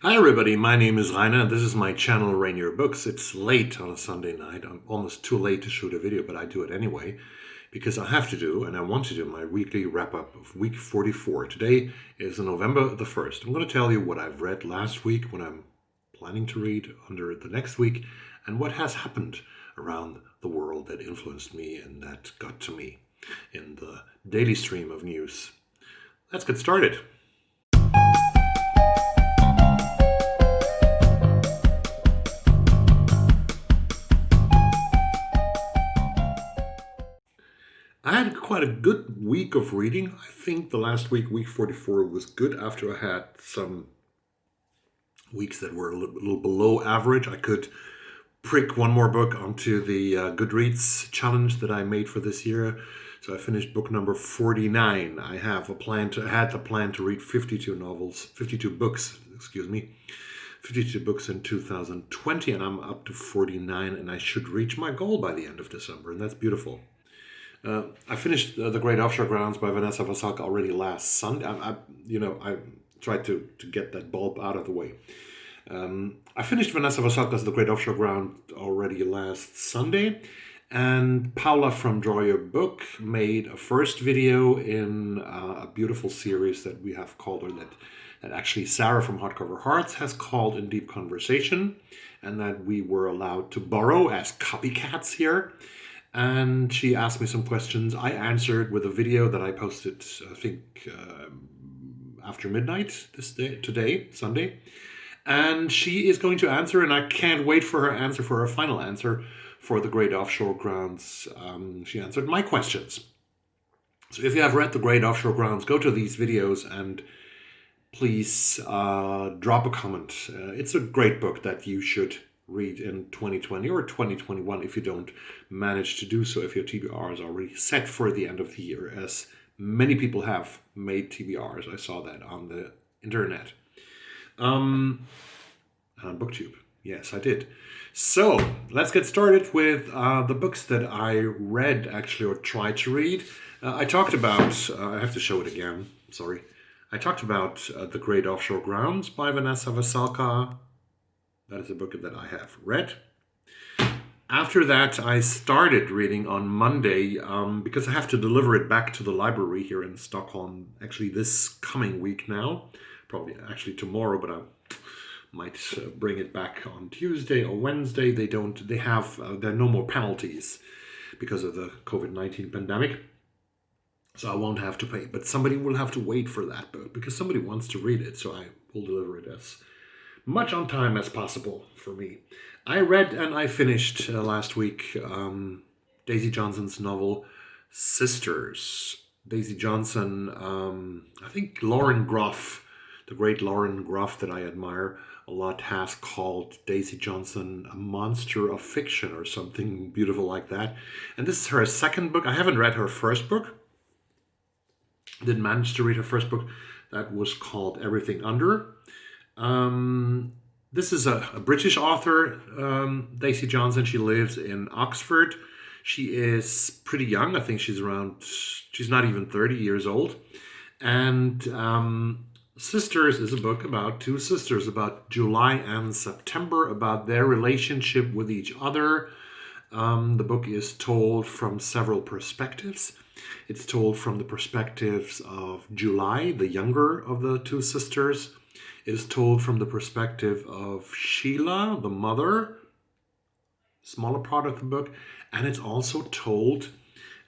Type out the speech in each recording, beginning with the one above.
Hi everybody, my name is Rainer and this is my channel Rainierbooks. It's late on a Sunday night. I'm almost too late to shoot a video, but I do it anyway because I have to do and I want to do my weekly wrap-up of week 44. Today is November the 1st. I'm going to tell you what I've read last week, what I'm planning to read under the next week, and what has happened around the world that influenced me and that got to me in the daily stream of news. Let's get started. I had quite a good week of reading. I think the last week, week 44, was good after I had some weeks that were a little below average. I could prick one more book onto the Goodreads challenge that I made for this year. So I finished book number 49. I had the plan to read 52 books, 52 books in 2020, and I'm up to 49, and I should reach my goal by the end of December, and that's beautiful. I finished The Great Offshore Grounds by Vanessa Veselka already last Sunday. I tried to get that bulb out of the way. I finished Vanessa Veselka's The Great Offshore Ground already last Sunday, and Paula from Draw Your Book made a first video in a beautiful series that we have called, or that actually Sarah from Hardcover Hearts has called In Deep Conversation, and that we were allowed to borrow as copycats here. And she asked me some questions. I answered with a video that I posted, I think, after midnight today, Sunday. And she is going to answer, and I can't wait for her answer, for her final answer for The Great Offshore Grounds. She answered my questions. So if you have read The Great Offshore Grounds, go to these videos and please drop a comment. It's a great book that you should read in 2020 or 2021 if you don't manage to do so, if your TBR is already set for the end of the year, as many people have made TBRs. I saw that on the internet. On BookTube. Yes, I did. So let's get started with the books that I read, actually, or tried to read. I talked about, I have to show it again, sorry. I talked about The Great Offshore Grounds by Vanessa Veselka. That is a book that I have read. After that, I started reading on Monday because I have to deliver it back to the library here in Stockholm, actually this coming week now. Probably actually tomorrow, but I might bring it back on Tuesday or Wednesday. There are no more penalties because of the COVID-19 pandemic. So I won't have to pay, but somebody will have to wait for that book because somebody wants to read it. So I will deliver it as much on time as possible for me. I read and I finished last week Daisy Johnson's novel Sisters. Daisy Johnson, I think Lauren Groff, the great Lauren Groff that I admire a lot, has called Daisy Johnson a monster of fiction or something beautiful like that. And this is her second book. I haven't read her first book. Didn't manage to read her first book. That was called Everything Under. This is a British author, Daisy Johnson. She lives in Oxford. She is pretty young. I think she's not even 30 years old. And Sisters is a book about two sisters, about July and September, about their relationship with each other. The book is told from several perspectives. It's told from the perspectives of July, the younger of the two sisters. It is told from the perspective of Sheila, the mother, smaller part of the book, and it's also told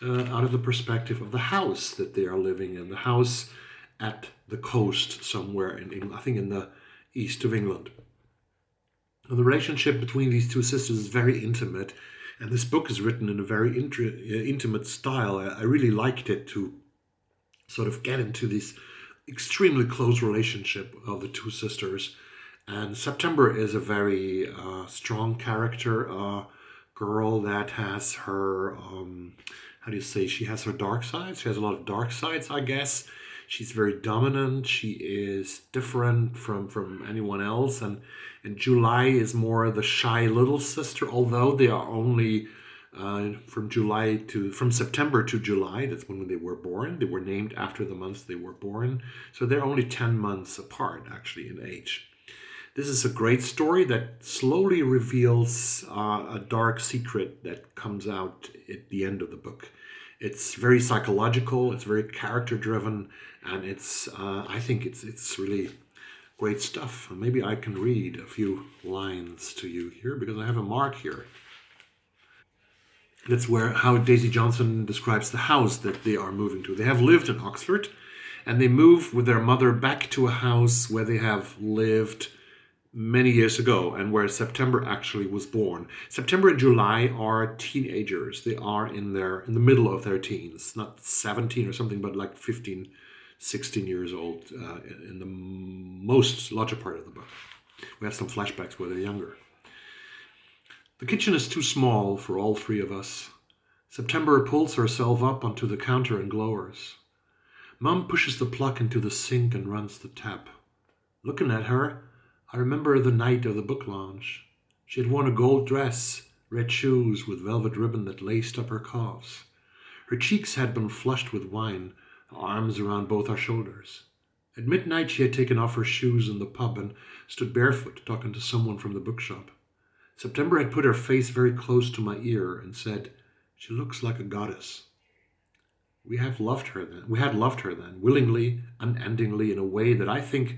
out of the perspective of the house that they are living in, the house at the coast somewhere in England, I think in the east of England. The relationship between these two sisters is very intimate, and this book is written in a very intimate style. I really liked it to sort of get into this extremely close relationship of the two sisters. And September is a very strong character, a girl that has her, how do you say, she has her dark sides. She has a lot of dark sides, I guess. She's very dominant. She is different from anyone else. And July is more the shy little sister, although they are only from September to July. That's when they were born. They were named after the months they were born. So they're only 10 months apart, actually, in age. This is a great story that slowly reveals a dark secret that comes out at the end of the book. It's very psychological, it's very character driven, and I think it's really great stuff. Maybe I can read a few lines to you here because I have a mark here. That's where how Daisy Johnson describes the house that they are moving to. They have lived in Oxford, and they move with their mother back to a house where they have lived many years ago and where September actually was born. September and July are teenagers. They are in the middle of their teens, not 17 or something, but like 15, 16 years old in the most larger part of the book. We have some flashbacks where they're younger. The kitchen is too small for all three of us. September pulls herself up onto the counter and glowers. Mum pushes the plug into the sink and runs the tap. Looking at her, I remember the night of the book launch. She had worn a gold dress, red shoes with velvet ribbon that laced up her calves. Her cheeks had been flushed with wine, her arms around both our shoulders. At midnight she had taken off her shoes in the pub and stood barefoot talking to someone from the bookshop. September had put her face very close to my ear and said, "She looks like a goddess." We had loved her then, willingly, unendingly, in a way that I think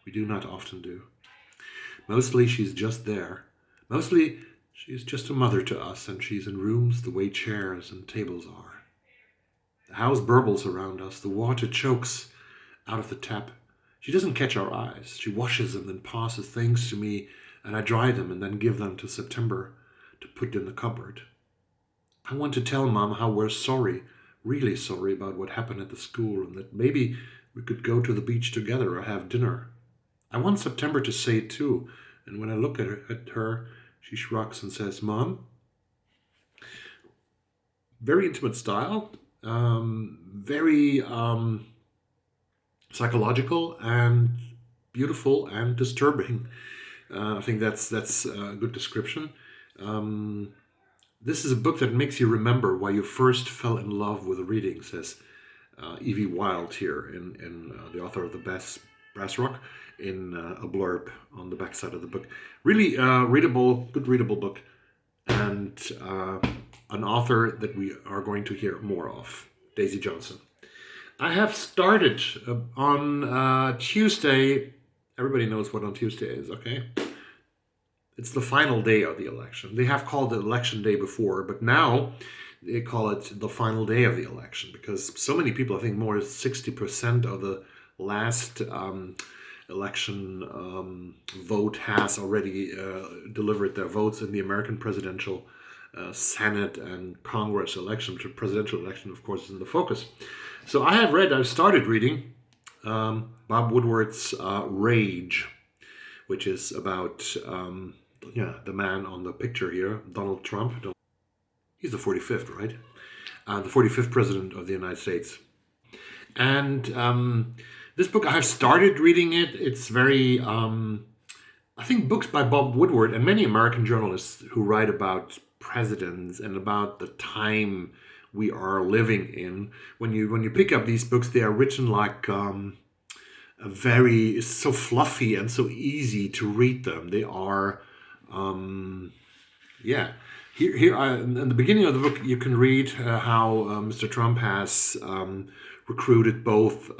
we do not often do. Mostly she's just there. Mostly she's just a mother to us, and she's in rooms the way chairs and tables are. The house burbles around us. The water chokes out of the tap. She doesn't catch our eyes. She washes them and passes things to me, and I dry them and then give them to September to put in the cupboard. I want to tell Mom how we're sorry, really sorry about what happened at the school, and that maybe we could go to the beach together or have dinner. I want September to say it too, and when I look at her, she shrugs and says, "Mom." Very intimate style, very psychological and beautiful and disturbing. I think that's a good description. This is a book that makes you remember why you first fell in love with reading, says Evie Wilde here, in the author of the Brass Rock, in a blurb on the backside of the book. Really good readable book, and an author that we are going to hear more of, Daisy Johnson. I have started on Tuesday. Everybody knows what on Tuesday is, okay? It's the final day of the election. They have called it election day before, but now they call it the final day of the election because so many people, I think more than 60% of the last election vote has already delivered their votes in the American presidential, Senate, and Congress election. The presidential election, of course, is in the focus. So I've started reading Bob Woodward's Rage, which is about the man on the picture here, Donald Trump. He's the 45th, right? The 45th president of the United States. And this book, I have started reading it. It's very, I think books by Bob Woodward and many American journalists who write about presidents and about the time we are living in. When you pick up these books, they are written like it's so fluffy and so easy to read them. They are, Here, in the beginning of the book, you can read how Mr. Trump has recruited both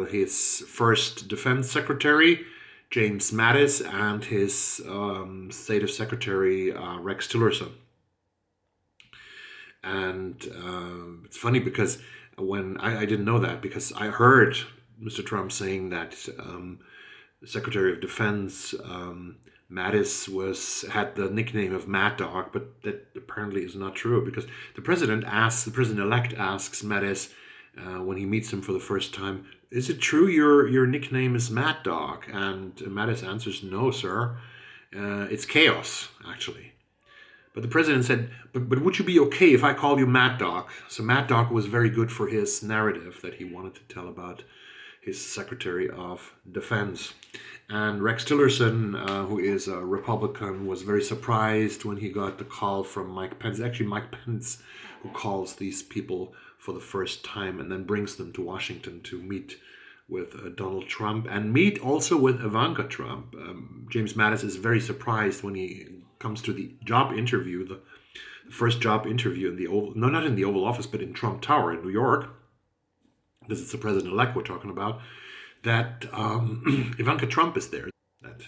his first defense secretary, James Mattis, and his state of secretary, Rex Tillerson. And it's funny because when I didn't know that, because I heard Mr. Trump saying that the Secretary of Defense, Mattis, had the nickname of Mad Dog, but that apparently is not true because the president-elect asks Mattis when he meets him for the first time, "Is it true your nickname is Mad Dog?" And Mattis answers, "No, sir. It's Chaos, actually." But the president said, but would you be okay if I call you Mad Dog? So Mad Dog was very good for his narrative that he wanted to tell about his Secretary of Defense. And Rex Tillerson, who is a Republican, was very surprised when he got the call from Mike Pence. Actually, Mike Pence, who calls these people for the first time and then brings them to Washington to meet Donald Trump, and meet also with Ivanka Trump. James Mattis is very surprised when he comes to the job interview, the first job interview in the Oval, no, not in the Oval Office, but in Trump Tower in New York, because it's the president-elect we're talking about, that Ivanka Trump is there. That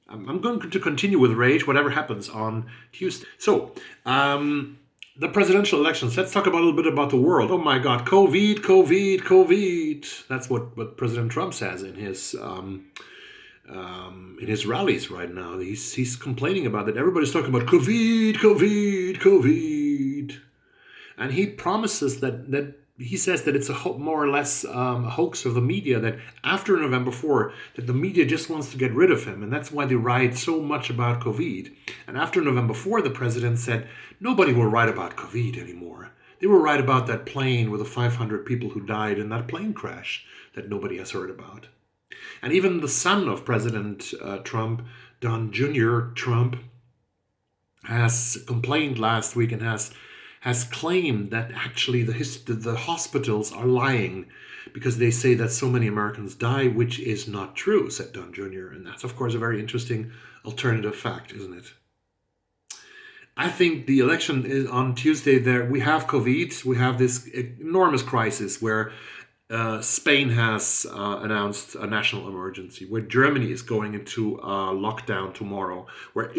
I'm going to continue with Rage, whatever happens on Tuesday. So, the presidential elections. Let's talk about a little bit about the world. Oh my God, COVID, COVID, COVID. That's what President Trump says in his rallies right now. He's complaining about that. Everybody's talking about COVID, COVID, COVID, and he promises that he says that it's more or less a hoax of the media, that after November 4, that the media just wants to get rid of him, and that's why they write so much about COVID. And after November 4, the president said nobody will write about COVID anymore. They will write about that plane with the 500 people who died in that plane crash that nobody has heard about. And even the son of President Trump, Don Jr. Trump, has complained last week and has claimed that actually the hospitals are lying because they say that so many Americans die, which is not true, said Don Jr. And that's, of course, a very interesting alternative fact, isn't it? I think the election is on Tuesday. There we have COVID. We have this enormous crisis where Spain has announced a national emergency, where Germany is going into a lockdown tomorrow, where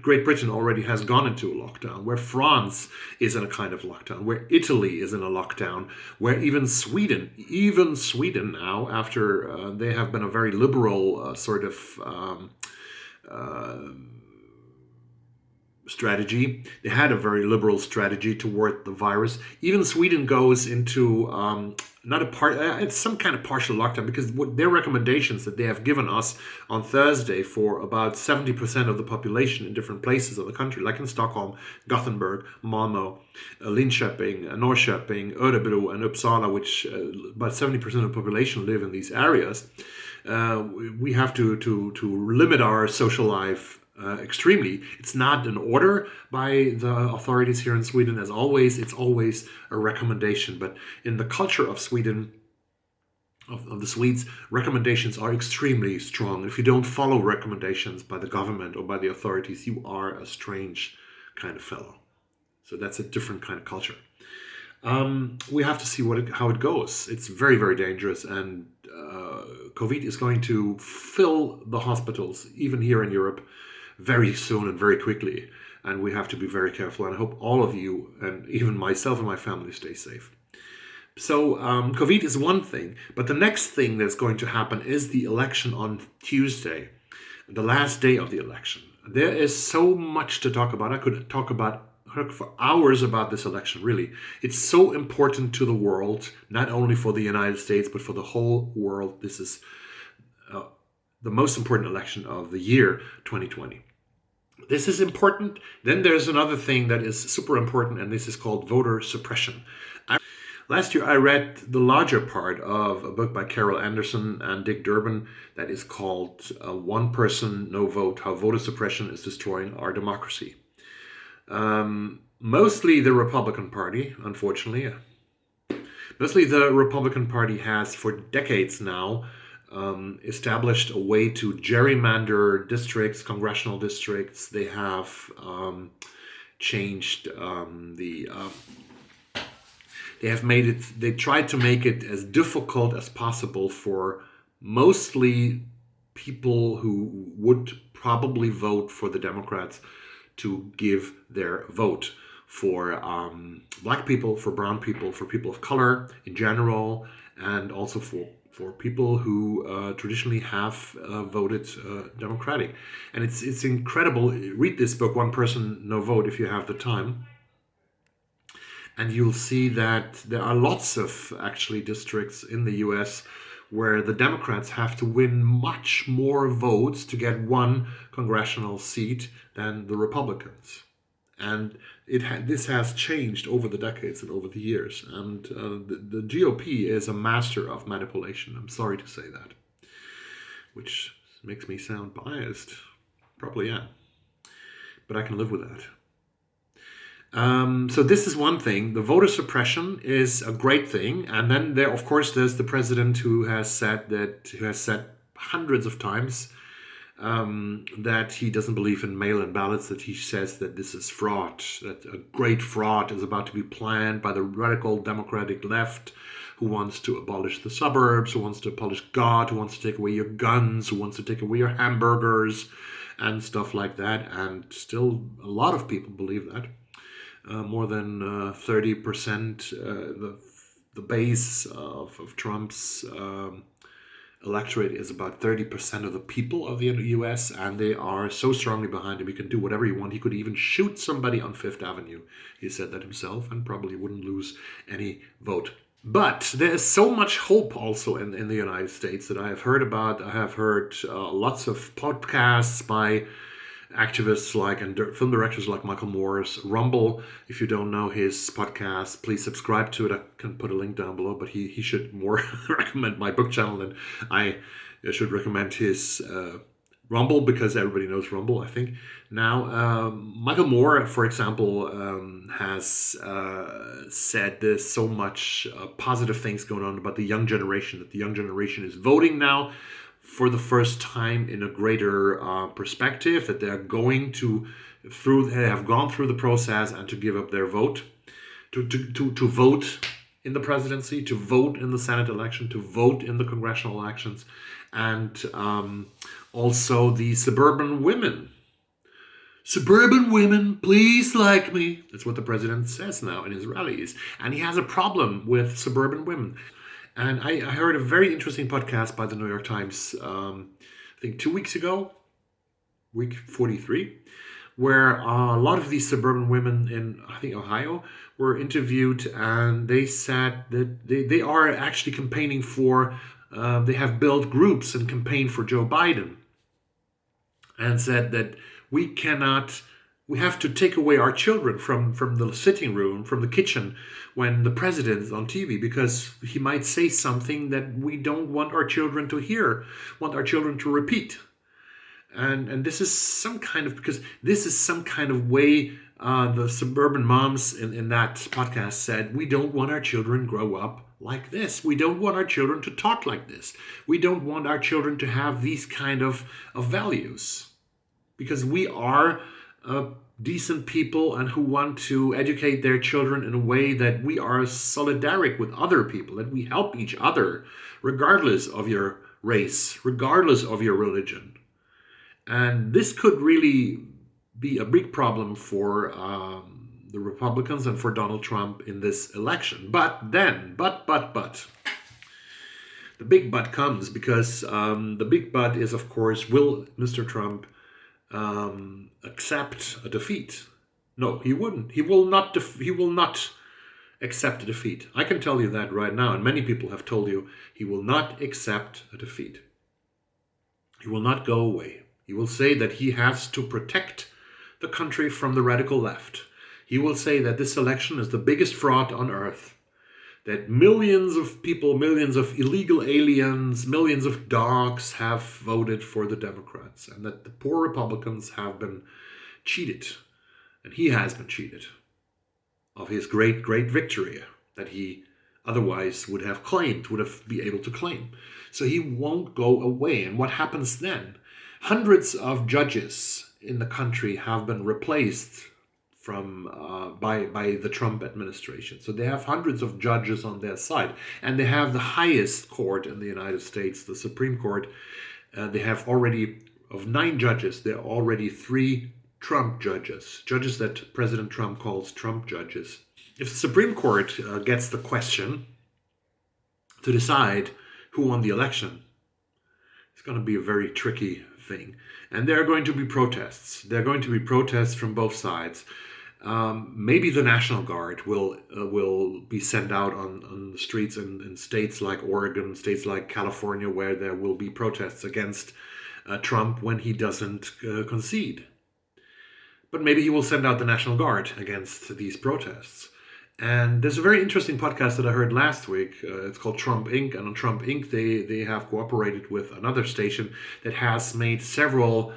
Great Britain already has gone into a lockdown, where France is in a kind of lockdown, where Italy is in a lockdown, where even Sweden now, after they have been a very liberal strategy. They had a very liberal strategy toward the virus. Even Sweden goes into it's some kind of partial lockdown, because their recommendations that they have given us on Thursday for about 70% of the population in different places of the country, like in Stockholm, Gothenburg, Malmö, Linköping, Norrköping, Örebro, and Uppsala, which about 70% of the population live in these areas. We have to limit our social life extremely. It's not an order by the authorities here in Sweden. As always, it's always a recommendation. But in the culture of Sweden, of the Swedes, recommendations are extremely strong. If you don't follow recommendations by the government or by the authorities, you are a strange kind of fellow. So that's a different kind of culture. We have to see how it goes. It's very, very dangerous, and COVID is going to fill the hospitals, even here in Europe, very soon and very quickly, and we have to be very careful. And I hope all of you, and even myself and my family, stay safe. So COVID is one thing, but the next thing that's going to happen is the election on Tuesday, the last day of the election. There is so much to talk about. I could talk for hours about this election, really. It's so important to the world, not only for the United States, but for the whole world. This is the most important election of the year 2020. This is important. Then there's another thing that is super important, and this is called voter suppression. Last year, I read the larger part of a book by Carol Anderson and Dick Durbin that is called One Person, No Vote, How Voter Suppression is Destroying Our Democracy. Mostly the Republican Party, unfortunately. Mostly the Republican Party has, for decades now, established a way to gerrymander districts, congressional districts. They have changed they tried to make it as difficult as possible for mostly people who would probably vote for the Democrats to give their vote. For black people, for brown people, for people of color in general, and also for people who traditionally have voted Democratic. And it's incredible. Read this book, One Person, No Vote, if you have the time. And you'll see that there are lots of actually districts in the US where the Democrats have to win much more votes to get one congressional seat than the Republicans. And this has changed over the decades and over the years. And the GOP is a master of manipulation. I'm sorry to say that, which makes me sound biased. Probably am. But I can live with that. So this is one thing. The voter suppression is a great thing, and then there, of course, there's the president who has said hundreds of times that he doesn't believe in mail-in ballots. That he says that this is fraud. That a great fraud is about to be planned by the radical democratic left, who wants to abolish the suburbs, who wants to abolish God, who wants to take away your guns, who wants to take away your hamburgers, and stuff like that. And still, a lot of people believe that. More than 30%, the base of Trump's electorate is about 30% of the people of the US, and they are so strongly behind him. He can do whatever he wants. He could even shoot somebody on Fifth Avenue. He said that himself, and probably wouldn't lose any vote. But there is so much hope also in the United States that I have heard about. I have heard lots of podcasts by activists like and film directors like Michael Moore's Rumble. If you don't know his podcast, please subscribe to it. I can put a link down below, but he should more recommend my book channel than I should recommend his Rumble, because everybody knows Rumble, I think. Now, Michael Moore, for example, has said there's so much positive things going on about the young generation, that the young generation is voting now for the first time in a greater perspective, that they are going they have gone through the process and to give up their vote, to vote in the presidency, to vote in the Senate election, to vote in the congressional elections, and also the suburban women. Suburban women, please like me. That's what the president says now in his rallies. And he has a problem with suburban women. And I heard a very interesting podcast by the New York Times, I think 2 weeks ago, week 43, where a lot of these suburban women in, I think, Ohio were interviewed, and they said that they are actually campaigning for, they have built groups and campaigned for Joe Biden, and said that we have to take away our children from the sitting room, from the kitchen, when the president is on TV, because he might say something that we don't want our children to hear, want our children to repeat. And this is some kind of way the suburban moms in that podcast said, we don't want our children grow up like this. We don't want our children to talk like this. We don't want our children to have these kind of values, because we are decent people and who want to educate their children in a way that we are solidaric with other people, that we help each other, regardless of your race, regardless of your religion. And this could really be a big problem for the Republicans and for Donald Trump in this election. But then, but. The big but comes because the big but is, of course, will Mr. Trump accept a defeat? No, he wouldn't. He will not accept a defeat. I can tell you that right now, and many people have told you he will not accept a defeat. He will not go away. He will say that he has to protect the country from the radical left. He will say that this election is the biggest fraud on earth, that millions of people, millions of illegal aliens, millions of dogs have voted for the Democrats, and that the poor Republicans have been cheated, and he has been cheated of his great, great victory that he otherwise would have been able to claim. So he won't go away. And what happens then? Hundreds of judges in the country have been replaced by the Trump administration. So they have hundreds of judges on their side, and they have the highest court in the United States, the Supreme Court. They have already, of 9 judges, there are already 3 Trump judges that President Trump calls Trump judges. If the Supreme Court gets the question to decide who won the election, it's going to be a very tricky thing. And there are going to be protests. There are going to be protests from both sides. Maybe the National Guard will be sent out on the streets in states like Oregon, states like California, where there will be protests against Trump when he doesn't concede. But maybe he will send out the National Guard against these protests. And there's a very interesting podcast that I heard last week. It's called Trump Inc. And on Trump Inc., they have cooperated with another station that has made several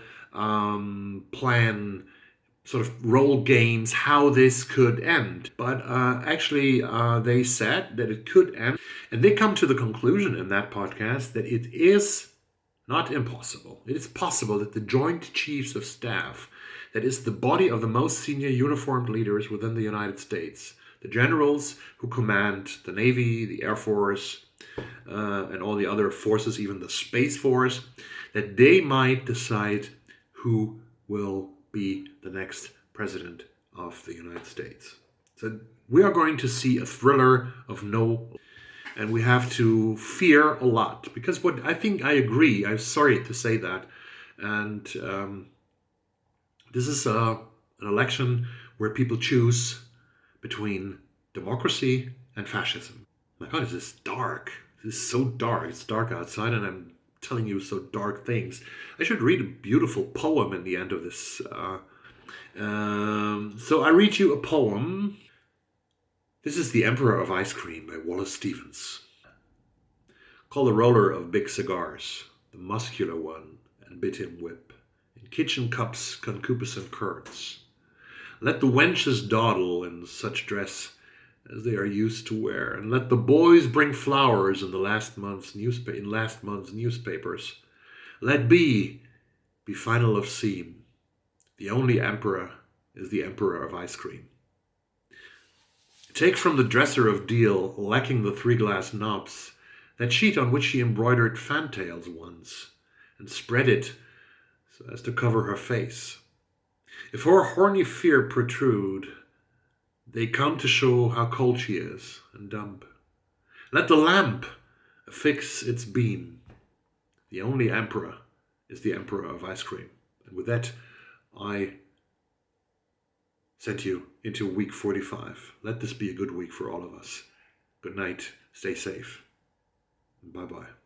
sort of role games how this could end. But actually, they said that it could end. And they come to the conclusion in that podcast that it is not impossible. It is possible that the Joint Chiefs of Staff, that is the body of the most senior uniformed leaders within the United States, the generals who command the Navy, the Air Force, and all the other forces, even the Space Force, that they might decide who will be the next president of the United States. So we are going to see a thriller of no, and we have to fear a lot, because what I think I agree, I'm sorry to say that, and this is an election where people choose between democracy and fascism. My God, this is dark. This is so dark. It's dark outside, and I'm telling you so dark things. I should read a beautiful poem in the end of this. So I read you a poem. This is The Emperor of Ice Cream by Wallace Stevens. Call the roller of big cigars, the muscular one, and bid him whip. In kitchen cups, concupiscent curds. Let the wenches dawdle in such dress as they are used to wear, and let the boys bring flowers in last month's newspapers. Let be final of seam. The only emperor is the emperor of ice cream. Take from the dresser of deal, lacking the 3 glass knobs, that sheet on which she embroidered fantails once, and spread it so as to cover her face. If her horny fear protrude, they come to show how cold she is and dumb. Let the lamp affix its beam. The only emperor is the emperor of ice cream. And with that, I sent you into week 45. Let this be a good week for all of us. Good night. Stay safe. Bye-bye.